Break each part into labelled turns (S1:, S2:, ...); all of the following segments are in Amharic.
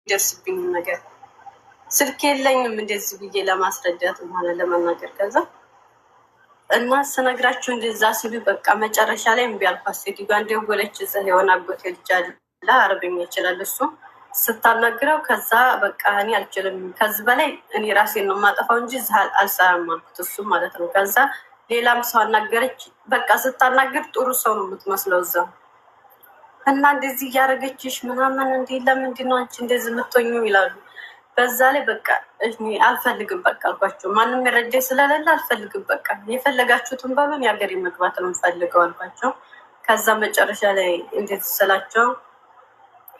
S1: የሚደርስብኝ ነገር ስልክ የለኝም እንደዚህ ብዬ ለማስረዳት ሆነ ለመናገር ከዛ እና ስነግራችሁ እንደዛ ሲሉ በቃ መጨረሻ ላይ እምቢ አልኳት። ሴትዮዋ እንደወለች እዛ የሆነ አጎቴ ልጅ አለ አረብኛ ይችላል እሱ ስታናግረው ከዛ በቃ እኔ አልችልም ከዚህ በላይ እኔ ራሴን ነው የማጠፋው እንጂ እዛ አልሰራም አልኩት። እሱ ማለት ነው። ከዛ ሌላም ሰው አናገረች። በቃ ስታናግር ጥሩ ሰው ነው የምትመስለው እዛው እና እንደዚህ እያደረገችሽ ምናምን እንዲ ለምንድን ነው አንቺ እንደዚህ የምትሆኙ ይላሉ። በዛ ላይ በቃ እኔ አልፈልግም በቃ አልኳቸው። ማንም የረዳኝ ስለሌለ አልፈልግም በቃ የፈለጋችሁትን በሉን የሀገሬ መግባት ነው የምፈልገው አልኳቸው። ከዛ መጨረሻ ላይ እንዴት ስላቸው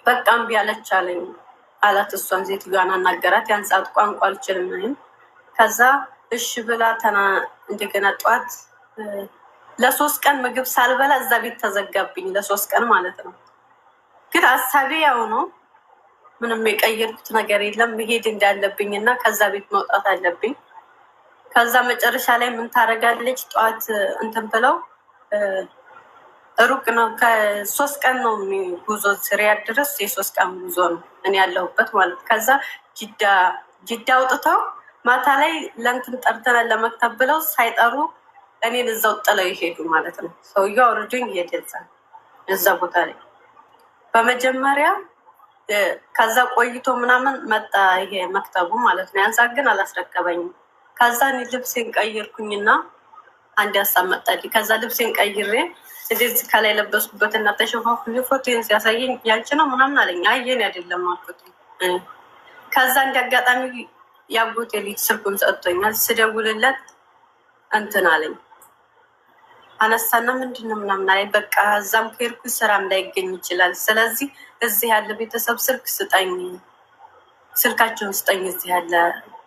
S1: በቃ እምቢ አለች አለኝ አላት። እሷን ሴትዮዋን አናገራት። ያን ሰዓት ቋንቋ አልችልም እኔም። ከዛ እሺ ብላ እንደገና ጠዋት ለ3 ቀን ምግብ ሳልበላ እዛ ቤት ተዘጋብኝ። ለ3 ቀን ማለት ነው። ግን ሀሳቤ ያው ነው። ምንም የቀየርኩት ነገር የለም። መሄድ እንዳለብኝ እና ከዛ ቤት መውጣት አለብኝ። ከዛ መጨረሻ ላይ ምን ታደርጋለች? ጠዋት እንትን ብለው ሩቅ ነው። ከ3 ቀን ነው ጉዞ ሪያድ ድረስ የ3 ቀን ጉዞ ነው እኔ ያለሁበት ማለት። ከዛ ጅዳ አውጥተው ማታ ላይ ለእንትን ጠርተናል ለመክተብ ብለው ሳይጠሩ እኔን እዛው ጥለው ይሄዱ ማለት ነው። ሰውዬው አውርዶኝ ይሄድ እዛ ቦታ ላይ በመጀመሪያ ከዛ ቆይቶ ምናምን መጣ ይሄ መክተቡ ማለት ነው። ያንሳ ግን አላስረከበኝም። ከዛ እኔ ልብሴን ቀይርኩኝና አንድ ሀሳብ መጣልኝ። ከዛ ልብሴን ቀይሬ እንደዚህ ከላይ ለበስኩበትና ተሸፋፍኩኝ። ፎቶን ሲያሳየኝ ያንቺ ነው ምናምን አለኝ። አየን አይደለም አልኩት። ከዛ እንዲያጋጣሚ ያጎቴ ልጅ ስልኩን ሰጥቶኛል። ስደውልለት እንትን አለኝ አነሳና ምንድነው ምናምን አለኝ። በቃ እዛም ከሄድኩ ስራም ላይገኝ ይችላል። ስለዚህ እዚህ ያለ ቤተሰብ ስልክ ስጠኝ፣ ስልካቸውን ስጠኝ እዚህ ያለ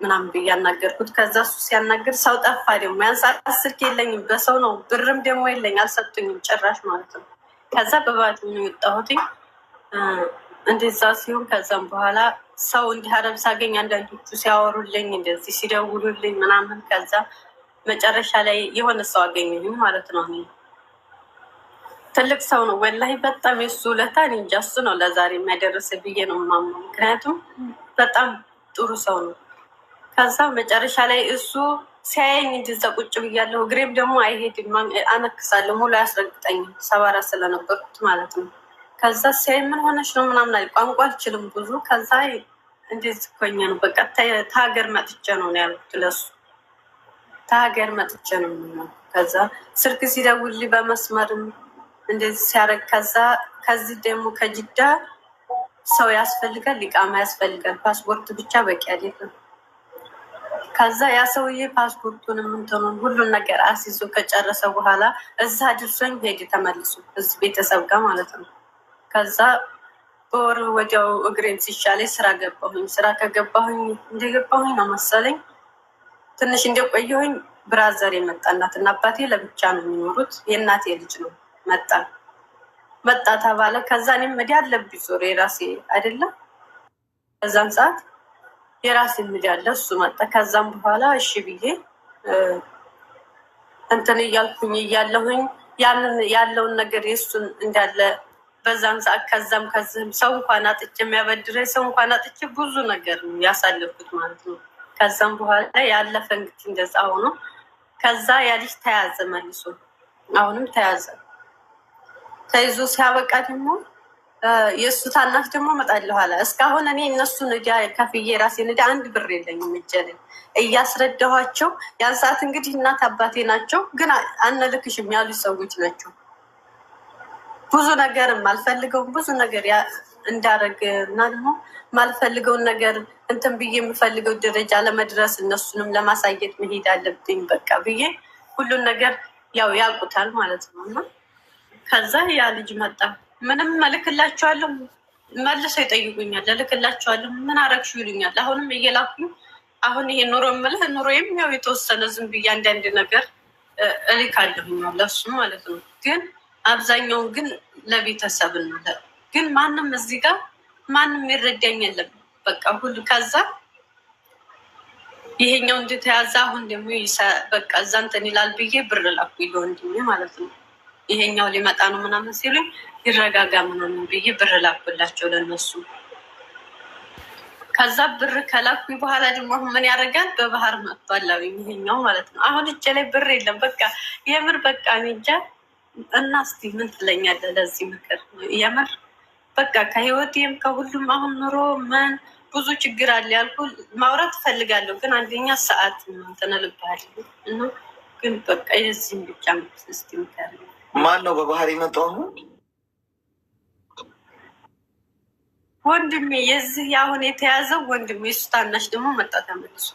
S1: ምናምን ብዬ ያናገርኩት። ከዛ እሱ ሲያናገር ሰው ጠፋ። ደግሞ ያን ሰዓት ስልክ የለኝም በሰው ነው፣ ብርም ደግሞ የለኝ አልሰጡኝም ጭራሽ ማለት ነው። ከዛ በባዶ ነው የወጣሁት። እንደዛ ሲሆን ከዛም በኋላ ሰው እንዲህ አረብ ሳገኝ አንዳንዶቹ ሲያወሩልኝ እንደዚህ ሲደውሉልኝ ምናምን ከዛ መጨረሻ ላይ የሆነ ሰው አገኘኝ ማለት ነው። ትልቅ ሰው ነው ወላሂ በጣም የሱ ውለታ እኔ እንጃ እሱ ነው ለዛሬ የሚያደርስ ብዬ ነው የማምነው። ምክንያቱም በጣም ጥሩ ሰው ነው። ከዛ መጨረሻ ላይ እሱ ሲያየኝ እንደዛ ቁጭ ብያለሁ። እግሬም ደግሞ አይሄድም አነክሳለሁ፣ ሙሉ አያስረግጠኝም ሰባራ ስለነበርኩት ማለት ነው። ከዛ ሲያይ ምን ሆነች ነው ምናምን አለ። ቋንቋ አልችልም ብዙ። ከዛ እንደዚህ ኮኛ ነው በቃ ተሀገር መጥቼ ነው ያልኩት ለሱ ተሀገር መጥቼ ነው። ከዛ ስልክ ሲደውልልኝ በመስመርም እንደዚህ ሲያደርግ ከዛ ከዚህ ደግሞ ከጅዳ ሰው ያስፈልጋል፣ ኢቃማ ያስፈልጋል፣ ፓስፖርት ብቻ በቂ አይደለም። ከዛ ያ ሰውዬ ፓስፖርቱንም እንትኑን ሁሉን ነገር አስይዞ ከጨረሰ በኋላ እዛ አድርሶኝ ሄድ ተመልሶ እዚህ ቤተሰብ ጋር ማለት ነው። ከዛ በወር ወዲያው እግሬን ሲሻለኝ ስራ ገባሁኝ። ስራ ከገባሁኝ እንደገባሁኝ ነው መሰለኝ ትንሽ እንደቆየሁኝ ብራዘር የመጣ እናትና አባቴ ለብቻ ነው የሚኖሩት። የእናቴ ልጅ ነው መጣ ተባለ። ከዛ እኔም መዲ አለብኝ ዞር የራሴ አይደለም በዛን ሰዓት የራሴ ምድ ያለ እሱ መጣ። ከዛም በኋላ እሺ ብዬ እንትን እያልኩኝ እያለሁኝ ያለውን ነገር የእሱን እንዳለ በዛን ሰዓት ከዛም ከዚህም ሰው እንኳን አጥቼ የሚያበድረኝ ሰው እንኳን አጥቼ ብዙ ነገር ያሳለፍኩት ማለት ነው። ከዛም በኋላ ያለፈ እንግዲህ እንደዛ ሆኖ ከዛ ያ ልጅ ተያዘ መልሶ አሁንም ተያዘ። ተይዞ ሲያበቃ ደግሞ የእሱ ታናሽ ደግሞ እመጣለሁ አለ። እስካሁን እኔ እነሱን እዳ ከፍዬ ራሴን እዳ አንድ ብር የለኝም እጄ ላይ እያስረዳኋቸው። ያን ሰዓት እንግዲህ እናት አባቴ ናቸው፣ ግን አንልክሽም ያሉ ሰዎች ናቸው። ብዙ ነገር ማልፈልገውን ብዙ ነገር እንዳረግ እና ደግሞ ማልፈልገውን ነገር እንትን ብዬ የምፈልገው ደረጃ ለመድረስ እነሱንም ለማሳየት መሄድ አለብኝ በቃ ብዬ ሁሉን ነገር ያው ያውቁታል ማለት ነው። እና ከዛ ያ ልጅ መጣ። ምንም እልክላቸዋለሁ መልሰው ይጠይቁኛል። እልክላቸዋለሁ ምን አረግሹ ይሉኛል። አሁንም እየላኩኝ አሁን ይሄ ኑሮ የምልህ ኑሮዬም ያው የተወሰነ ዝም ብዬ አንዳንድ ነገር እልካለሁኝ ለሱ ማለት ነው። ግን አብዛኛውን ግን ለቤተሰብ ነው። ግን ማንም እዚህ ጋር ማንም ይረዳኝ የለም በቃ ሁሉ። ከዛ ይሄኛው እንደተያዘ አሁን ደግሞ በቃ እዛ እንትን ይላል ብዬ ብር ላኩ ለወንድሜ ማለት ነው። ይሄኛው ሊመጣ ነው ምናምን ሲሉኝ ይረጋጋ ምናምን ብዬ ብር ላኩላቸው ለነሱ። ከዛ ብር ከላኩኝ በኋላ ደግሞ አሁን ምን ያደርጋል? በባህር መጥቷል አሉኝ። ይሄኛው ማለት ነው። አሁን እጄ ላይ ብር የለም። በቃ የምር በቃ እኔ እንጃ። እና እስቲ ምን ትለኛለህ ለዚህ ምክር? የምር በቃ ከህይወቴም ከሁሉም አሁን ኑሮ ምን ብዙ ችግር አለ ያልኩ ማውራት እፈልጋለሁ፣ ግን አንደኛ ሰዓት እንትን እልብሃለሁ እና ግን በቃ የዚህም ብቻ እስቲ ምክር።
S2: ማን ነው በባህር የመጣው አሁን?
S1: ወንድሜ የዚህ አሁን የተያዘው ወንድሜ፣ የሱ ታናሽ ደግሞ መጣ ተመልሶ።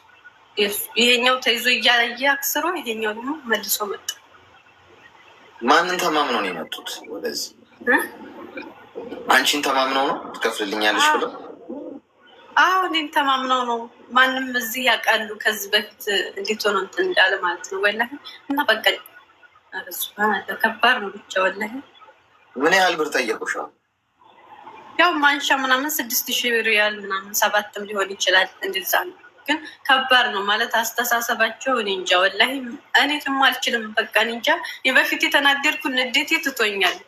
S1: ይሄኛው ተይዞ እያየ አክስሮ፣ ይሄኛው ደግሞ መልሶ መጣ።
S2: ማንን ተማምነው ነው የመጡት ወደዚህ? አንቺን ተማምነው ነው ትከፍልልኛለሽ ብለው?
S1: አዎ እኔን ተማምነው ነው። ማንም እዚህ ያውቃሉ ከዚህ በፊት እንዴት ሆኖ እንትን እንዳለ ማለት ነው። ወላሂ እና በቃ ከባድ ነው ብቻ ወላሂ።
S2: ምን ያህል ብር ጠየቁሽ?
S1: ያው ማንሻ ምናምን 6,000 ሪያል ምናምን 7ም ሊሆን ይችላል እንደዛ ነው። ግን ከባድ ነው ማለት አስተሳሰባቸው። እኔ እንጃ ወላሂ እኔ ትሞ አልችልም። በቃ እኔ እንጃ። የበፊት የተናደድኩ ንዴቴ ትቶኛል።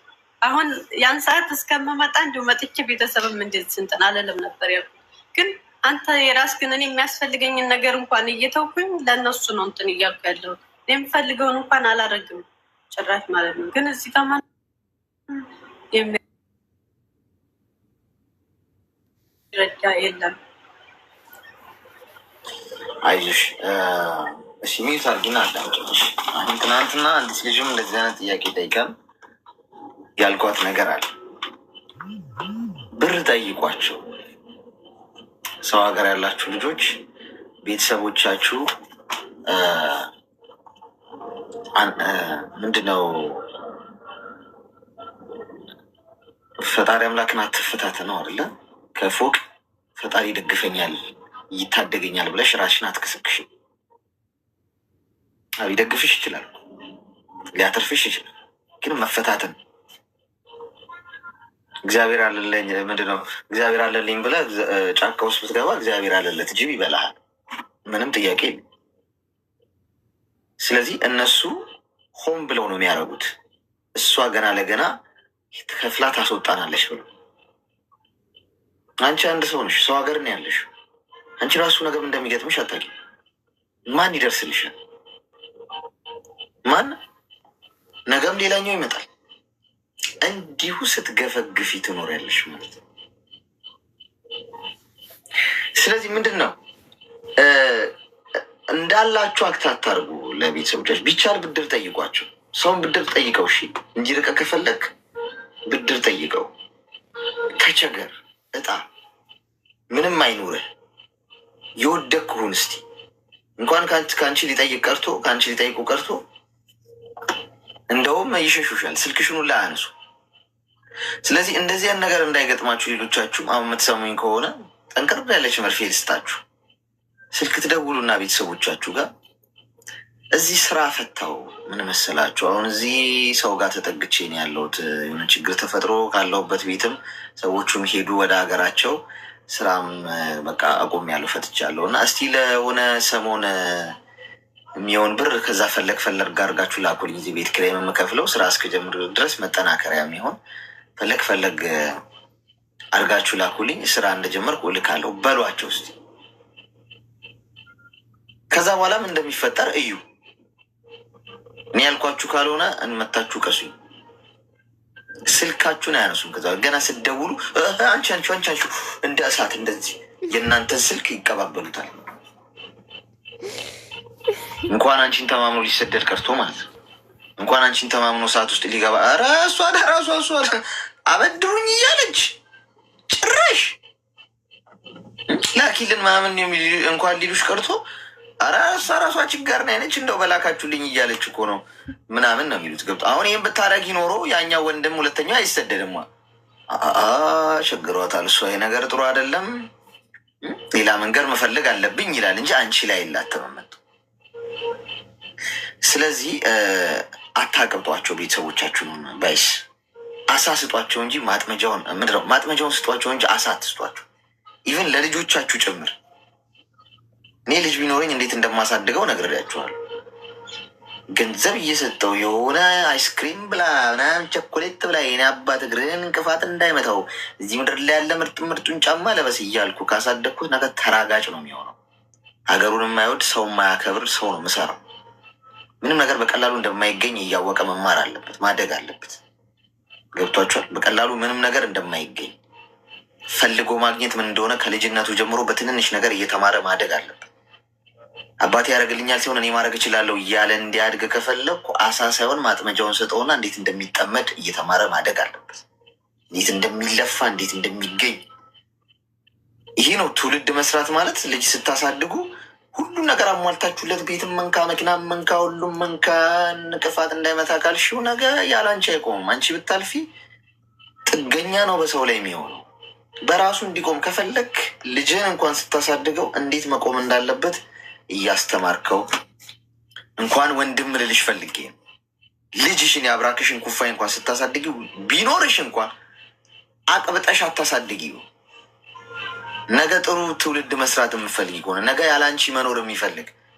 S1: አሁን ያን ሰዓት እስከምመጣ እንዲሁ መጥቼ ቤተሰብም እንዴት ስንትን አለለም ነበር ያልኩት። ግን አንተ የራስ ግን እኔ የሚያስፈልገኝን ነገር እንኳን እየተውኩኝ ለእነሱ ነው እንትን እያልኩ ያለሁት። የምፈልገውን እንኳን አላረግም ጭራሽ ማለት ነው። ግን እዚህ ጋር የሚረዳ የለም።
S2: አይዞሽ እሺ፣ ሚዩት አድርጊና አዳምጪኝ። አሁን ትናንትና አንዲት ልጅም እንደዚህ አይነት ጥያቄ ጠይቀን ያልኳት ነገር አለ። ብር ጠይቋቸው። ሰው ሀገር ያላችሁ ልጆች ቤተሰቦቻችሁ ምንድነው ፈጣሪ አምላክን አትፈታት ነው አይደለ? ከፎቅ ፈጣሪ ይደግፈኛል ይታደገኛል ብለሽ ራስሽን አትከሰክሽ። ሊደግፍሽ ይችላል፣ ሊያተርፍሽ ይችላል። ግን መፈታትን እግዚአብሔር አለልኝ ምንድነው እግዚአብሔር አለልኝ ብለህ ጫካ ውስጥ ብትገባ እግዚአብሔር አለለት ጅብ ይበላሃል። ምንም ጥያቄ የለም። ስለዚህ እነሱ ሆን ብለው ነው የሚያደርጉት። እሷ ገና ለገና ከፍላ ታስወጣናለች ብሎ። አንቺ አንድ ሰው ነሽ፣ ሰው ሀገር ነው ያለሽ። አንቺ ራሱ ነገር እንደሚገጥምሽ አታውቂም። ማን ይደርስልሻል? ማን? ነገም ሌላኛው ይመጣል። እንዲሁ ስትገፈግፊ ትኖሪያለሽ ማለት ነው። ስለዚህ ምንድን ነው እንዳላችሁ አክት አታርጉ። ለቤተሰቦቻችሁ ቢቻል ብድር ጠይቋቸው። ሰውን ብድር ጠይቀው እሺ፣ እንዲርቀ ከፈለግ ብድር ጠይቀው። ተቸገር፣ እጣ ምንም አይኑርህ፣ የወደቅሁን እስቲ እንኳን ከአንቺ ሊጠይቅ ቀርቶ ከአንቺ ሊጠይቁ ቀርቶ እንደውም ይሸሹሻል፣ ስልክሽን ሁላ አያነሱ። ስለዚህ እንደዚያን ነገር እንዳይገጥማችሁ ሌሎቻችሁም አሁን የምትሰሙኝ ከሆነ ጠንቀር ያለች መርፌ ልስጣችሁ። ስልክ ትደውሉና ቤተሰቦቻችሁ ጋር እዚህ ስራ ፈታው ምን መሰላችሁ፣ አሁን እዚህ ሰው ጋር ተጠግቼ ነው ያለሁት፣ የሆነ ችግር ተፈጥሮ ካለሁበት ቤትም ሰዎቹም ሄዱ ወደ ሀገራቸው፣ ስራም በቃ አቆሚያለሁ ፈትቻለሁ እና እስቲ ለሆነ ሰሞን የሚሆን ብር ከዛ ፈለግ አድርጋችሁ ላኩልኝ። እዚህ ቤት ኪራይ የምከፍለው ስራ እስከጀምር ድረስ መጠናከሪያ የሚሆን ፈለግ አድርጋችሁ ላኩልኝ፣ ስራ እንደጀመርኩ እልካለሁ በሏቸው እስቲ። ከዛ በኋላም እንደሚፈጠር እዩ። እኔ ያልኳችሁ ካልሆነ እንመታችሁ ቀሱኝ። ስልካችሁን አያነሱም። ከዛ ገና ስደውሉ አንቺ እንደ እሳት እንደዚህ የእናንተን ስልክ ይቀባበሉታል። እንኳን አንቺን ተማምኖ ሊሰደድ ቀርቶ ማለት ነው። እንኳን አንቺን ተማምኖ ሰዓት ውስጥ ሊገባ እሷ አበድሩኝ እያለች ጭራሽ ላኪልን ምናምን እንኳን ሊሉሽ ቀርቶ እሷ ራሷ ችጋር ነው ያለች እንደው በላካችሁልኝ እያለች እኮ ነው ምናምን ነው የሚሉት። ገብቶ አሁን ይህም ብታረጊ ኖሮ ያኛው ወንድም ሁለተኛው አይሰደድማ። ቸግሯታል እሷ ይሄ ነገር ጥሩ አይደለም፣ ሌላ መንገድ መፈለግ አለብኝ ይላል እንጂ አንቺ ላይ ላተመመጡ። ስለዚህ አታቅብጧቸው ቤተሰቦቻችሁ ነው ባይስ አሳ ስጧቸው እንጂ ማጥመጃውን ስጧቸው እንጂ አሳ አትስጧቸው። ኢቨን ለልጆቻችሁ ጭምር። እኔ ልጅ ቢኖረኝ እንዴት እንደማሳድገው ነግሬያችኋለሁ። ገንዘብ እየሰጠው የሆነ አይስክሪም ብላ ምናምን ቸኮሌት ብላ የኔ አባት እግርህን እንቅፋት እንዳይመታው እዚህ ምድር ላይ ያለ ምርጡን ጫማ ለበስ እያልኩ ካሳደግኩት ነገር ተራጋጭ ነው የሚሆነው። ሀገሩን የማይወድ ሰው የማያከብር ሰው ነው ምሰራው። ምንም ነገር በቀላሉ እንደማይገኝ እያወቀ መማር አለበት፣ ማደግ አለበት። ገብቷቸዋል። በቀላሉ ምንም ነገር እንደማይገኝ ፈልጎ ማግኘት ምን እንደሆነ ከልጅነቱ ጀምሮ በትንንሽ ነገር እየተማረ ማደግ አለበት። አባቴ ያደርግልኛል ሲሆን እኔ ማድረግ እችላለሁ እያለ እንዲያድግ ከፈለግኩ አሳ ሳይሆን ማጥመጃውን ሰጠውና እንዴት እንደሚጠመድ እየተማረ ማደግ አለበት። እንዴት እንደሚለፋ፣ እንዴት እንደሚገኝ። ይሄ ነው ትውልድ መስራት ማለት። ልጅ ስታሳድጉ ሁሉም ነገር አሟልታችሁለት ቤትም መንካ፣ መኪናም መንካ፣ ሁሉም መንካ፣ እንቅፋት እንዳይመታ ካልሽው ነገ ያለ አንቺ አይቆምም። አንቺ ብታልፊ ጥገኛ ነው በሰው ላይ የሚሆነው። በራሱ እንዲቆም ከፈለግ ልጅህን እንኳን ስታሳድገው እንዴት መቆም እንዳለበት እያስተማርከው። እንኳን ወንድም ልልሽ ፈልጌ ነው። ልጅሽን የአብራክሽን ኩፋይ እንኳን ስታሳድጊ ቢኖርሽ እንኳን አቅብጠሽ አታሳድጊው። ነገ ጥሩ ትውልድ መስራት የምፈልግ ከሆነ ነገ ያላንቺ መኖር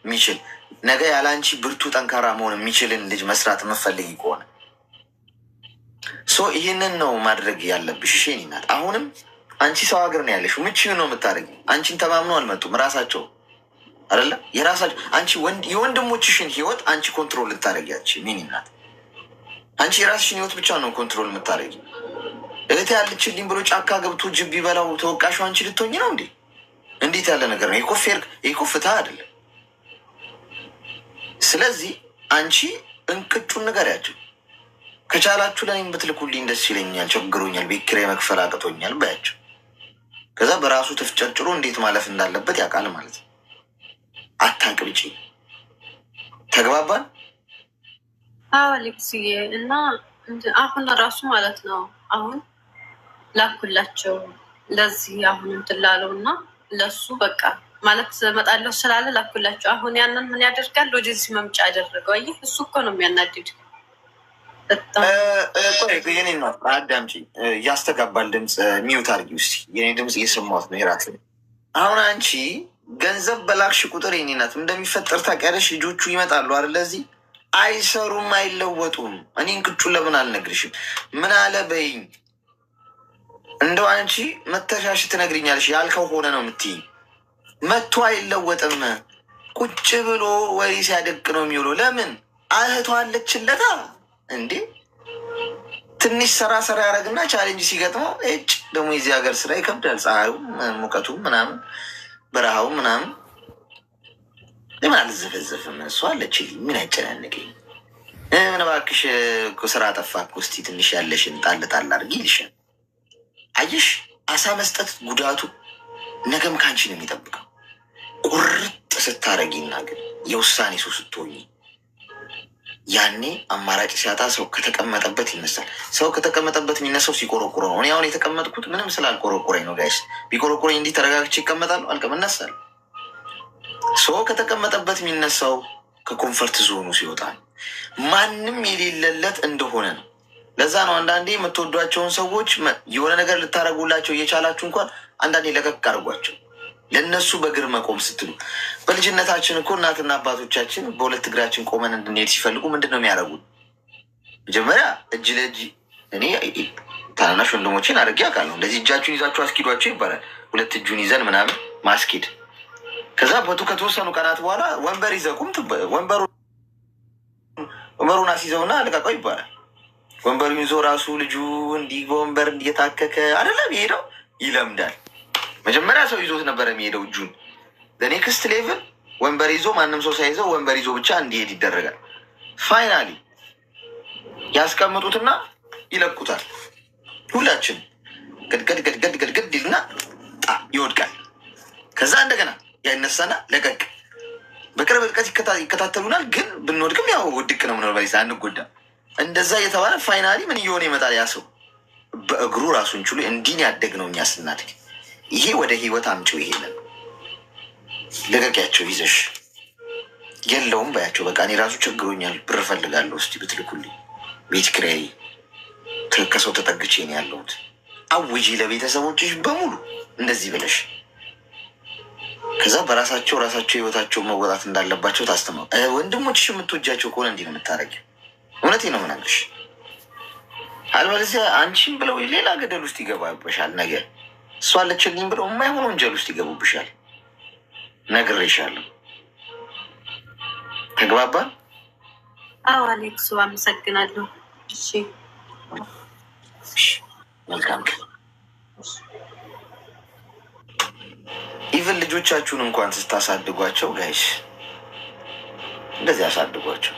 S2: የሚችል ነገ ያላንቺ ብርቱ ጠንካራ መሆን የሚችልን ልጅ መስራት የምፈልግ ከሆነ ይህንን ነው ማድረግ ያለብሽ። እሺ ናት። አሁንም አንቺ ሰው ሀገር ነው ያለሽ። ምችውን ነው የምታደርጊ። አንቺን ተማምነው አልመጡም ራሳቸው አይደለ የራሳቸው። አንቺ የወንድሞችሽን ህይወት አንቺ ኮንትሮል ልታደርጊያች ሚን ናት። አንቺ የራስሽን ህይወት ብቻ ነው ኮንትሮል የምታደርጊ። እህት ያለችልኝ ብሎ ጫካ ገብቶ ጅብ ቢበላው ተወቃሹ አንቺ ልትሆኝ ነው እንዴ? እንዴት ያለ ነገር ነው? የኮ ፍትህ አይደለም። ስለዚህ አንቺ እንቅጩን ንገሪያቸው። ከቻላችሁ ለእኔም ብትልኩልኝ ደስ ይለኛል፣ ቸግሮኛል፣ ቤት ኪራይ መክፈል አቅቶኛል በያቸው። ከዛ በራሱ ተፍጨርጭሮ እንዴት ማለፍ እንዳለበት ያውቃል ማለት ነው። አታንቅብጪ። ተግባባን?
S1: አዎ ልብስዬ። እና አሁን ራሱ ማለት ነው አሁን ላኩላቸው ለዚህ አሁን እንትን ላለው እና ለሱ በቃ ማለት መጣለሁ ስላለ ላኩላቸው። አሁን ያንን ምን ያደርጋል ወደዚህ መምጫ አደረገው። አየህ እሱ እኮ ነው የሚያናድድ።
S2: የኔ ነው አዳምጪ። ያስተጋባል ድምፅ ሚዩት አድርጊ ውስጥ የኔ ድምፅ እየሰማሁት ነው። የራት አሁን አንቺ ገንዘብ በላክሽ ቁጥር የኔ ናት እንደሚፈጠር ታውቂያለሽ። ልጆቹ ይመጣሉ አይደል? እዚህ አይሰሩም፣ አይለወጡም። እኔ እንቅጩን ለምን አልነግርሽም? ምን አለ በይኝ። እንደው አንቺ መተሻሽ ትነግሪኛለሽ። ያልከው ሆነ ነው የምትይኝ። መቶ አይለወጥም። ቁጭ ብሎ ወሬ ሲያደቅ ነው የሚውለው። ለምን እህቷ አለችለታ እንዴ? ትንሽ ሰራ ያደረግና ቻሌንጅ ሲገጥመው እጭ ደግሞ የዚህ ሀገር ስራ ይከብዳል። ፀሐዩም ሙቀቱም ምናምን በረሃው ምናምን ለምን አልዘፈዘፍም? እሷ አለችልኝ ምን ያጨናንቀኝ? ምን እባክሽ ስራ ጠፋ እኮ እስኪ ትንሽ ያለሽን ጣል ጣል አድርጊ ይልሻል። አየሽ አሳ መስጠት ጉዳቱ ነገም ከአንቺ ነው የሚጠብቀው። ቁርጥ ስታረጊና ግን የውሳኔ ሰው ስትሆኝ ያኔ አማራጭ ሲያጣ ሰው ከተቀመጠበት ይነሳል። ሰው ከተቀመጠበት የሚነሳው ሲቆረቁረ ነው። እኔ አሁን የተቀመጥኩት ምንም ስላልቆረቁረኝ ነው ጋይስ። ቢቆረቁረኝ እንዲህ ተረጋግቼ ይቀመጣሉ እነሳለሁ። ሰው ከተቀመጠበት የሚነሳው ከኮንፈርት ዞኑ ሲወጣ ማንም የሌለለት እንደሆነ ነው። ለዛ ነው አንዳንዴ የምትወዷቸውን ሰዎች የሆነ ነገር ልታደርጉላቸው እየቻላችሁ እንኳን አንዳንዴ ለቀቅ አድርጓቸው። ለእነሱ በእግር መቆም ስትሉ በልጅነታችን እኮ እናትና አባቶቻችን በሁለት እግራችን ቆመን እንድንሄድ ሲፈልጉ ምንድን ነው የሚያደርጉት? መጀመሪያ እጅ ለእጅ እኔ ታናናሽ ወንድሞችን አድርጌ አውቃለሁ። እንደዚህ እጃችሁን ይዛችሁ አስኪዷቸው ይባላል። ሁለት እጁን ይዘን ምናምን ማስኬድ። ከዛ ከተወሰኑ ቀናት በኋላ ወንበር ይዘቁም ወንበሩን አስይዘውና ልቀቀው ይባላል። ወንበሩን ይዞ ራሱ ልጁ እንዲህ በወንበር እየታከከ አይደለም ይሄደው ይለምዳል። መጀመሪያ ሰው ይዞት ነበረ የሚሄደው እጁን። ለኔክስት ሌቭል ወንበር ይዞ ማንም ሰው ሳይዘው ወንበር ይዞ ብቻ እንዲሄድ ይደረጋል። ፋይናሊ ያስቀምጡትና ይለቁታል። ሁላችን ገድገድ ይልና ይወድቃል። ከዛ እንደገና ያይነሳና ለቀቅ። በቅርብ ርቀት ይከታተሉናል። ግን ብንወድቅም ያው ውድቅ ነው ምኖር በሊሳ አንጎዳ። እንደዛ እየተባለ ፋይናሊ ምን እየሆነ ይመጣል? ያ ሰው በእግሩ ራሱን ችሎ እንዲህ ያደግ ነው እኛ ስናድግ። ይሄ ወደ ህይወት አምጪው። ይሄንን ለቀቂያቸው ይዘሽ የለውም ባያቸው። በቃ እኔ ራሱ ቸግሮኛል፣ ብር እፈልጋለሁ፣ እስቲ ብትልኩልኝ፣ ቤት ኪራይ ከሰው ተጠግቼ ነው ያለሁት። አውጂ ለቤተሰቦችሽ በሙሉ እንደዚህ ብለሽ ከዛ በራሳቸው ህይወታቸው መወጣት እንዳለባቸው ታስተምሩ። ወንድሞችሽ የምትወጃቸው ከሆነ እንዲህ ነው የምታደርጊው። እውነቴ ነው የምናግርሽ። አልበለዚያ አንቺን ብለው ሌላ ገደል ውስጥ ይገባብሻል። ነገር እሷ አለችልኝ ብለው የማይሆን ወንጀል ውስጥ ይገቡብሻል። ነግሬሻለሁ። ተግባባን?
S1: አዎ አሌክሱ፣ አመሰግናለሁ። እሺ
S2: መልካም ቀን። ኢቨን ልጆቻችሁን እንኳን ስታሳድጓቸው ጋይስ እንደዚህ አሳድጓቸው።